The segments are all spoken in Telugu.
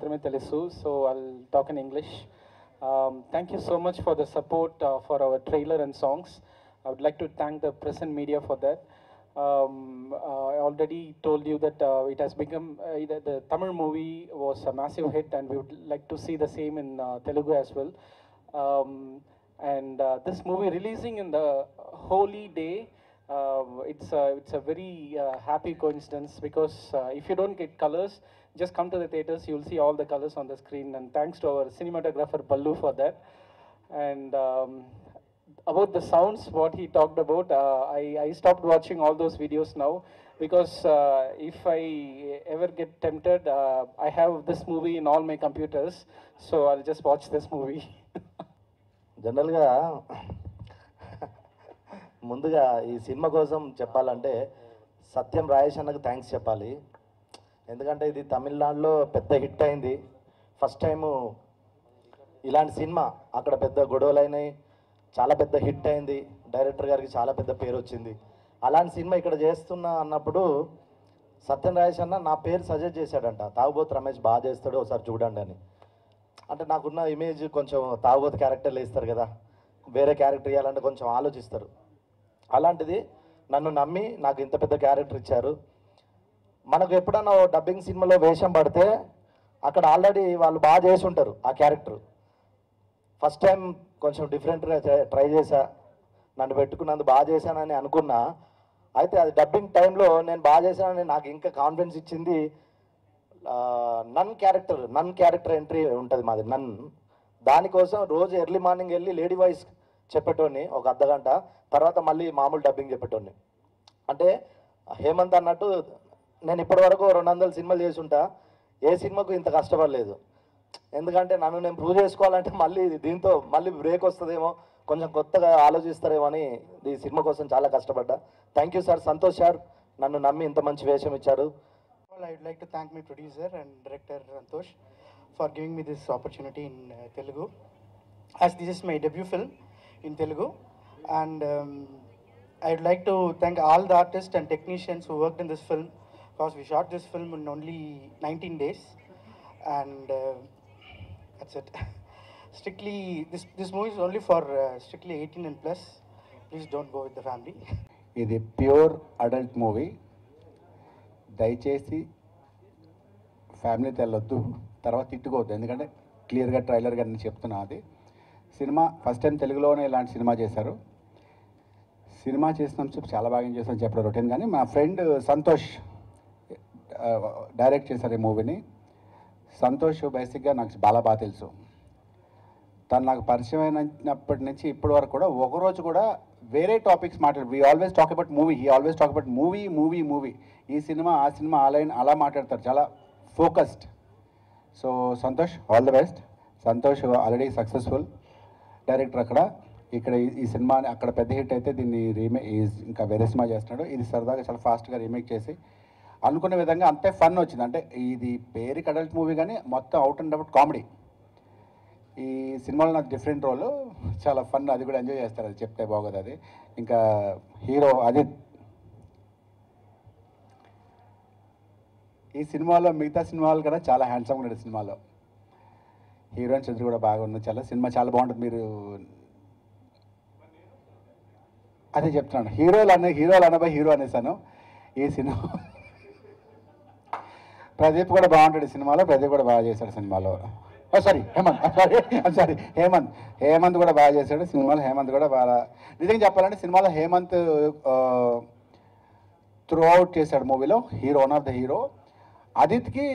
Telusu, so I'll talk in English. Thank you so much for the support for our trailer and songs. I would like to thank the present media for that. I already told you that it has become the Tamil movie was a massive hit, and we would like to see the same in Telugu as well. And this movie releasing in the holy day, it's a very happy coincidence because if you don't get colors, just come to the theaters. You'll see all the colors on the screen. And thanks to our cinematographer Ballu for that. And about the sounds, what he talked about, I stopped watching all those videos now because if I ever get tempted, I have this movie in all my computers, so I'll just watch this movie. జనరల్గా ముందుగా ఈ సినిమా కోసం చెప్పాలంటే సత్యం రాయేష్ అన్నకు థ్యాంక్స్ చెప్పాలి. ఎందుకంటే ఇది తమిళనాడులో పెద్ద హిట్ అయింది. ఫస్ట్ టైము ఇలాంటి సినిమా అక్కడ పెద్ద గొడవలైనాయి, చాలా పెద్ద హిట్ అయింది, డైరెక్టర్ గారికి చాలా పెద్ద పేరు వచ్చింది. అలాంటి సినిమా ఇక్కడ చేస్తున్నా అన్నప్పుడు సత్యం రాయేష్ అన్న నా పేరు సజెస్ట్ చేశాడంట, తాగుబోతు రమేష్ బాగా చేస్తాడు ఒకసారి చూడండి అని. అంటే నాకున్న ఇమేజ్ కొంచెం తాగుబోతు క్యారెక్టర్లు వేస్తారు కదా, వేరే క్యారెక్టర్ ఇవ్వాలంటే కొంచెం ఆలోచిస్తారు. అలాంటిది నన్ను నమ్మి నాకు ఇంత పెద్ద క్యారెక్టర్ ఇచ్చారు. మనకు ఎప్పుడన్నా డబ్బింగ్ సినిమాలో వేషం పడితే అక్కడ ఆల్రెడీ వాళ్ళు బాగా చేసి ఉంటారు ఆ క్యారెక్టర్. ఫస్ట్ టైం కొంచెం డిఫరెంట్గా ట్రై చేశా, నన్ను పెట్టుకున్నందుకు బాగా చేశానని అనుకున్నా. అయితే అది డబ్బింగ్ టైంలో నేను బాగా చేశానని నాకు ఇంకా కాన్ఫిడెన్స్ ఇచ్చింది. నన్ క్యారెక్టర్ ఎంట్రీ ఉంటుంది మాది, నన్. దానికోసం రోజు ఎర్లీ మార్నింగ్ వెళ్ళి లేడీ వాయిస్ చెప్పేటోని ఒక అర్ధగంట, తర్వాత మళ్ళీ మామూలు డబ్బింగ్ చెప్పేటోని. అంటే హేమంత్ అన్నట్టు నేను ఇప్పటివరకు 200 సినిమాలు చేసి ఉంటా, ఏ సినిమాకు ఇంత కష్టపడలేదు. ఎందుకంటే నన్ను నేను ప్రూవ్ చేసుకోవాలంటే మళ్ళీ దీంతో మళ్ళీ బ్రేక్ వస్తుందేమో, కొంచెం కొత్తగా ఆలోచిస్తారేమో అని ఈ సినిమా కోసం చాలా కష్టపడ్డా. Thank you sir, Santosh sir, నన్ను నమ్మి ఇంత మంచి వేషం ఇచ్చారు. I would like to thank my producer and director Santosh for giving me this opportunity in Telugu, as this is my debut film in Telugu. And I would like to thank all the artists and technicians who worked in this film, because we shot this film in only 19 days. And that's it. Strictly, this movie is only for strictly 18 and plus. Please don't go with the family. ఇది ప్యూర్ అడల్ట్ మూవీ. దయచేసి ఫ్యామిలీతో వెళ్ళొద్దు, తర్వాత తిట్టుకోవద్దు. ఎందుకంటే క్లియర్గా ట్రైలర్గా నేను చెప్తున్నా. అది సినిమా ఫస్ట్ టైం తెలుగులోనే ఇలాంటి సినిమా చేశారు. సినిమా చేసినప్పుడు చాలా బాగా చేస్తాను చెప్పడం రొటీన్. కానీ మా ఫ్రెండ్ సంతోష్ డైరెక్ట్ చేశారు ఈ మూవీని. సంతోష్ బేసిక్గా నాకు బాగా తెలుసు. తను నాకు పరిచయం అయినప్పటి నుంచి ఇప్పటి వరకు కూడా ఒకరోజు కూడా వేరే టాపిక్స్ మాట్లాడు. We always talk about movie, he always talk about movie, ఈ సినిమా ఆ సినిమా ఆ లైన్ అలా మాట్లాడతారు, చాలా focused. So Santosh, all the best. Santosh already successful director అక్కడ. ఇక్కడ ఈ సినిమా అక్కడ పెద్ద హిట్ అయితే దీన్ని ఇంకా వేరే సినిమా చేస్తున్నాడు. ఇది సరదాగా చాలా ఫాస్ట్గా రీమేక్ చేసి అనుకునే విధంగా అంతే ఫన్ వచ్చింది. అంటే ఇది పేరుకి అడల్ట్ మూవీ కానీ మొత్తం అవుట్ అండ్ అవుట్ కామెడీ. ఈ సినిమాలో నాకు డిఫరెంట్ రోల్, చాలా ఫన్, అది కూడా ఎంజాయ్ చేస్తారు. అది చెప్తే బాగోదు. అది ఇంకా హీరో అది ఈ సినిమాలో మిగతా సినిమాల కన్నా చాలా హ్యాండ్సమ్గా ఉన్నాడు సినిమాలో. హీరోయిన్స్ ఇద్దరు కూడా బాగా ఉన్నాయి. సినిమా చాలా బాగుంటుంది. మీరు అదే చెప్తున్నాను, హీరోలు అనబోయి హీరో అనేసాను. ఈ సినిమా ప్రదీప్ కూడా బాగుంటాడు సినిమాలో, ప్రదీప్ కూడా బాగా చేశాడు సినిమాలో. హేమంత్ కూడా బాగా చేశాడు సినిమాలో. హేమంత్ కూడా బాగా, నిజంగా చెప్పాలంటే సినిమాలో హేమంత్ త్రూ అవుట్ చేశాడు మూవీలో. One of the hero. అదిత్కి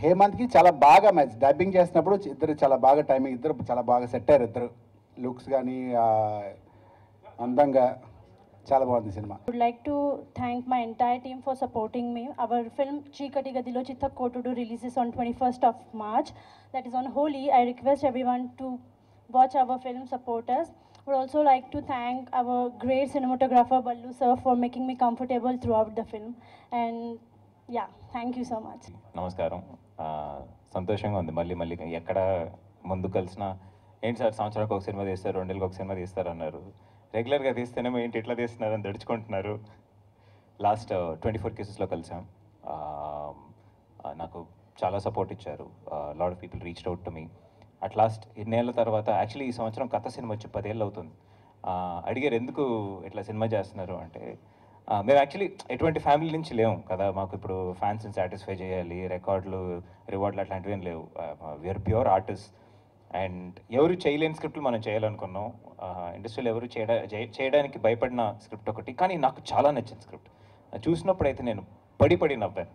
హేమంత్కి చాలా బాగా మ్యాచ్. డబ్బింగ్ చేసినప్పుడు ఇద్దరు చాలా బాగా టైమింగ్, ఇద్దరు చాలా బాగా సెట్ అయ్యారు. ఇద్దరు లుక్స్ కానీ అందంగా చాలా బాగుంది cinema. I would like to thank my entire team for supporting me. Our film Chikati Gadilo Chittakkotudu releases on 21st of March. That is on Holi. I request everyone to watch our film, support us. I would also like to thank our great cinematographer Ballu sir for making me comfortable throughout the film. And yeah, thank you so much. నమస్కారం. సంతోషంగా ఉంది. మళ్ళీ ఎక్కడ ముందు కలిసిన ఏంటి సార్ సంవత్సరానికి ఒక సినిమా తీస్తారు, 2 నెలలకు ఒక సినిమా తీస్తారు అన్నారు. రెగ్యులర్గా తీస్తేనేమో ఏంటి ఇట్లా తీస్తున్నారని దడుచుకుంటున్నారు. లాస్ట్ 24 కేసెస్లో కలిసాం. నాకు చాలా సపోర్ట్ ఇచ్చారు. Lot of people reached out to me. At last ఎన్నేళ్ళ తర్వాత, యాక్చువల్లీ ఈ సంవత్సరం కథ సినిమా వచ్చి 10 ఏళ్ళు అవుతుంది. అడిగారు ఎందుకు ఇట్లా సినిమా చేస్తున్నారు అంటే, మేము యాక్చువల్లీ ఎటువంటి ఫ్యామిలీ నుంచి లేవు కదా, మాకు ఇప్పుడు ఫ్యాన్స్ని సాటిస్ఫై చేయాలి, రికార్డులు రివార్డులు అట్లాంటివి ఏం లేవు. We are pure artist. అండ్ ఎవరు చేయలేని స్క్రిప్ట్లు మనం చేయాలనుకున్నాం. ఇండస్ట్రీలో ఎవరు చేయడానికి భయపడిన స్క్రిప్ట్ ఒకటి, కానీ నాకు చాలా నచ్చిన స్క్రిప్ట్. చూసినప్పుడు అయితే నేను పడి నవ్వాను.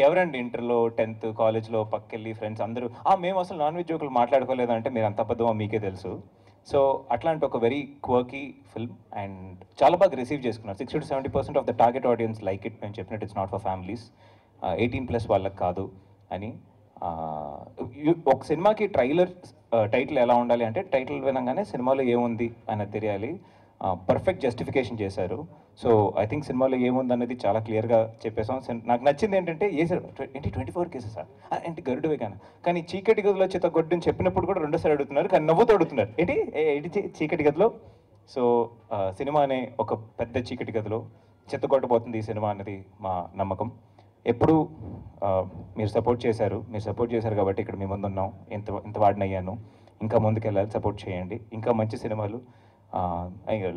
ఎవరండి ఇంటర్లో 10th కాలేజ్లో పక్కెళ్ళి ఫ్రెండ్స్ అందరూ మేము అసలు నాన్ వెజ్ జోకులు మాట్లాడుకోలేదంటే మీరు అంత అబద్ధమో మీకే తెలుసు. సో అట్లాంటి ఒక వెరీ క్వర్కీ ఫిల్మ్ అండ్ చాలా బాగా రిసీవ్ చేసుకున్నారు. 60 to 70% of the target audience like it. మేము చెప్పినట్టు ఇట్స్ నాట్ ఫర్ ఫ్యామిలీస్, 18+ వాళ్ళకి కాదు అని. ఒక సినిమాకి ట్రైలర్ టైటిల్ ఎలా ఉండాలి అంటే, టైటిల్ వినగానే సినిమాలో ఏముంది అనేది తెలియాలి. పర్ఫెక్ట్ జస్టిఫికేషన్ చేశారు. సో ఐ థింక్ సినిమాలో ఏముంది అన్నది చాలా క్లియర్గా చెప్పేసాం. నాకు నచ్చింది ఏంటంటే, ఏంటి 24 కేసెస్ ఏంటి గరుడువే కానీ చీకటి గదిలో చిత్తగొడ్డని చెప్పినప్పుడు కూడా రెండోసారి అడుగుతున్నారు, కానీ నవ్వుతూ అడుగుతున్నారు ఏంటి చీకటి గదిలో. సో సినిమా అనే ఒక పెద్ద చీకటి గదిలో చిత్తగొట్టబోతుంది ఈ సినిమా అన్నది మా నమ్మకం. ఎప్పుడు మీరు సపోర్ట్ చేశారు కాబట్టి ఇక్కడ మీ ముందు ఉన్నాం, ఇంత వాడినయ్యాను. ఇంకా ముందుకెళ్ళాలి, సపోర్ట్ చేయండి, ఇంకా మంచి సినిమాలు.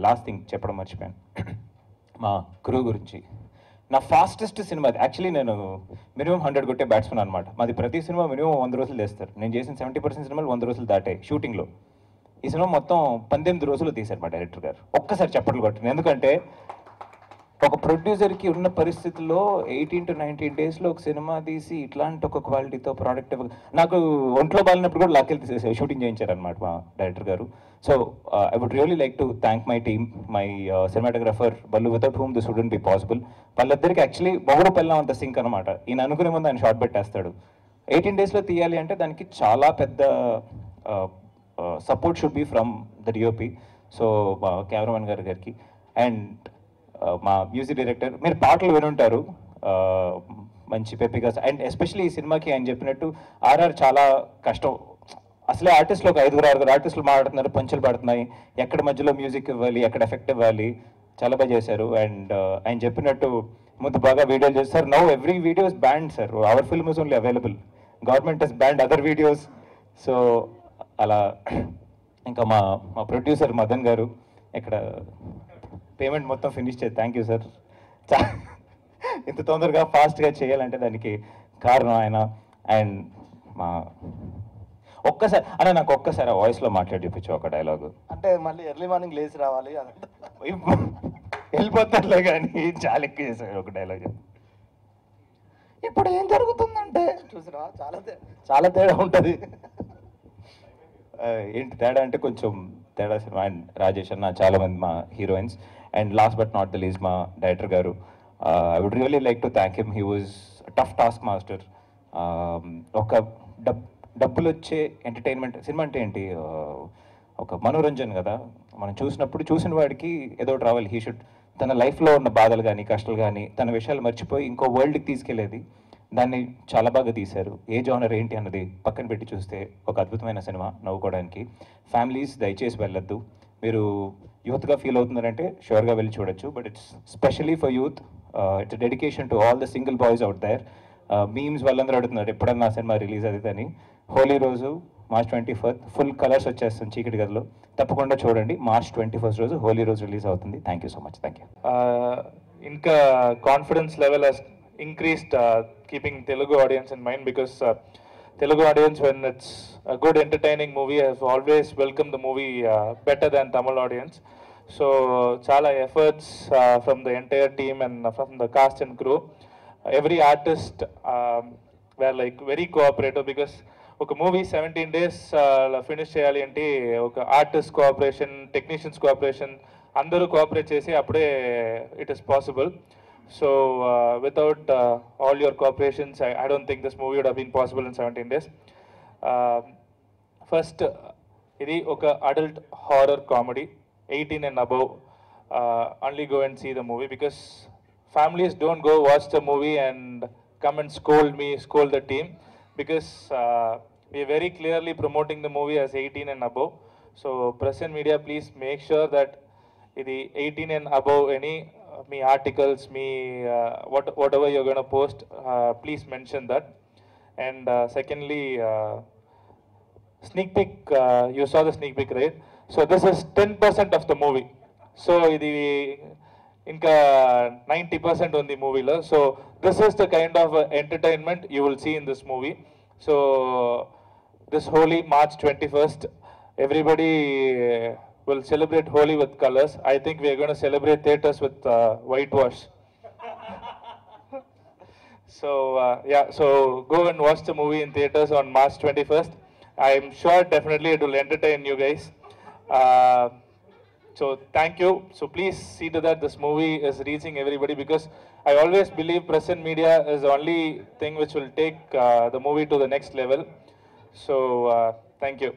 లాస్ట్ థింగ్ చెప్పడం మర్చిపోయాను, మా క్రూ గురించి. నా ఫాస్టెస్ట్ సినిమా యాక్చువల్లీ, నేను మినిమం 100 కొట్టే బ్యాట్స్మెన్ అనమాట. మాది ప్రతి సినిమా మినిమం 100 రోజులు చేస్తారు. నేను చేసిన 70% సినిమాలు 100 రోజులు దాటాయి షూటింగ్లో. ఈ సినిమా మొత్తం 18 రోజులు తీశారు మా డైరెక్టర్ గారు. ఒక్కసారి చప్పట్లు కొట్టింది, ఎందుకంటే ఒక ప్రొడ్యూసర్కి ఉన్న పరిస్థితుల్లో 18 to 19 డేస్లో ఒక సినిమా తీసి ఇట్లాంటి ఒక క్వాలిటీతో ప్రోడక్ట్ నాకు ఒంట్లో బాలినప్పుడు కూడా లాక్కెళ్ళి షూటింగ్ చేయించారనమాట మా డైరెక్టర్ గారు. So I would really like to thank my team, my cinematographer Ballu, without whom this wouldn't be possible. వాళ్ళిద్దరికి యాక్చువల్లీ మొగుడు పెళ్ళం అంత సింక్ అనమాట. ఈయన అనుకునే ముందు ఆయన షార్ట్ పెట్టేస్తాడు. 18 డేస్లో తీయాలి అంటే దానికి చాలా పెద్ద support should be from the DOP. So మా కెమెరామెన్ గారికి అండ్ మా మ్యూజిక్ డైరెక్టర్. మీరు పాటలు వినుంటారు, మంచి పెప్పిగా. అండ్ ఎస్పెషల్లీ ఈ సినిమాకి ఆయన చెప్పినట్టు ఆర్ఆర్ చాలా కష్టం. అసలే ఆర్టిస్టులు ఒక 5-6 ఆర్టిస్టులు మాట్లాడుతున్నారు, పంచులు పడుతున్నాయి, ఎక్కడ మధ్యలో మ్యూజిక్ ఇవ్వాలి, ఎక్కడ ఎఫెక్ట్ ఇవ్వాలి, చాలా బాగా చేశారు. అండ్ ఆయన చెప్పినట్టు ముందు బాగా వీడియోలు చేస్తారు. Now every video is band sir, hour film is only available, government is band other videos. So అలా ఇంకా మా ప్రొడ్యూసర్ మదన్ గారు ఇక్కడ పేమెంట్ మొత్తం ఫినిష్ చేసి, థ్యాంక్ యూ సార్. ఇంత తొందరగా ఫాస్ట్గా చేయాలంటే దానికి కారణం ఆయన. అండ్ మా ఒక్కసారి నాకు ఒక్కసారి వాయిస్లో మాట్లాడి చూపించు ఒక డైలాగు. అంటే మళ్ళీ ఎర్లీ మార్నింగ్ లేచి రావాలి, వెళ్ళిపోతారులే కానీ చాలా ఎక్కువ చేశారు. ఒక డైలాగ్ ఇప్పుడు ఏం జరుగుతుందంటే చూసినా చాలా తేడా ఉంటుంది. ఏంటి తేడా అంటే కొంచెం తేడా సినిమా. అండ్ రాజేష్ అన్న, చాలామంది మా heroines. And last but not the least మా డైరెక్టర్ గారు. I would really like to thank him. He was tough task master. ఒక డబ్బులు వచ్చే ఎంటర్టైన్మెంట్ సినిమా అంటే ఏంటి, ఒక మనోరంజన్ కదా. మనం చూసిన వాడికి ఏదో ఒకటి రావాలి. హీ షుడ్ తన లైఫ్లో ఉన్న బాధలు కానీ కష్టాలు కానీ తన విషయాలు మర్చిపోయి ఇంకో వరల్డ్కి తీసుకెళ్లేది. దాన్ని చాలా బాగా తీశారు. ఏ జానర్ ఏంటి అన్నది పక్కన పెట్టి చూస్తే ఒక అద్భుతమైన సినిమా, నవ్వుకోవడానికి. ఫ్యామిలీస్ దయచేసి వెళ్ళొద్దు. మీరు యూత్గా ఫీల్ అవుతున్నారంటే షూర్గా వెళ్ళి చూడొచ్చు. But it's specially for youth. It's dedication to all the single boys out there. Memes వాళ్ళందరూ అడుగుతున్నారు ఎప్పుడన్నా సినిమా రిలీజ్ అవుతుందని. హోలీ రోజు March 21st ఫుల్ కలర్స్ వచ్చేస్తుంది చీకటి గదిలో. తప్పకుండా చూడండి. March 21st రోజు హోలీ రోజు రిలీజ్ అవుతుంది. Thank you so much. Thank you. ఇంకా confidence level has increased, keeping Telugu audience in mind, because Telugu audience, when it's a good entertaining movie, has always welcomed the movie better than Tamil audience. So chala efforts from the entire team and from the cast and crew. Every artist were like very cooperative, because ఒక మూవీ 17 days ఫినిష్ చేయాలి అంటే ఒక ఆర్టిస్ట్ కోఆపరేషన్, టెక్నీషియన్స్ కోఆపరేషన్, అందరూ కోఆపరేట్ చేసి అప్పుడే it is possible. So without all your cooperations I don't think this movie would have been possible in 17 days. First ఇది ఒక adult horror comedy, 18 and above only go and see the movie, because families don't go watch the movie and come and scold the team, because we are very clearly promoting the movie as 18 and above. So press and media, please make sure that ఇది 18 and above any me articles, me whatever you're going to post, please mention that. And secondly, sneak peek, you saw the sneak peek, right? So this is 10% of the movie. So ఇది ఇంకా 90% ఉంది మూవీలో. So this is the kind of entertainment you will see in this movie. So this Holi March 21st, everybody will celebrate Holi with colors. I think we are going to celebrate theaters with whitewash. So yeah, so go and watch the movie in theaters on March 21st. I'm sure definitely it will entertain you guys. So thank you. So please see to that this movie is reaching everybody, because I always believe press and media is the only thing which will take the movie to the next level. So thank you.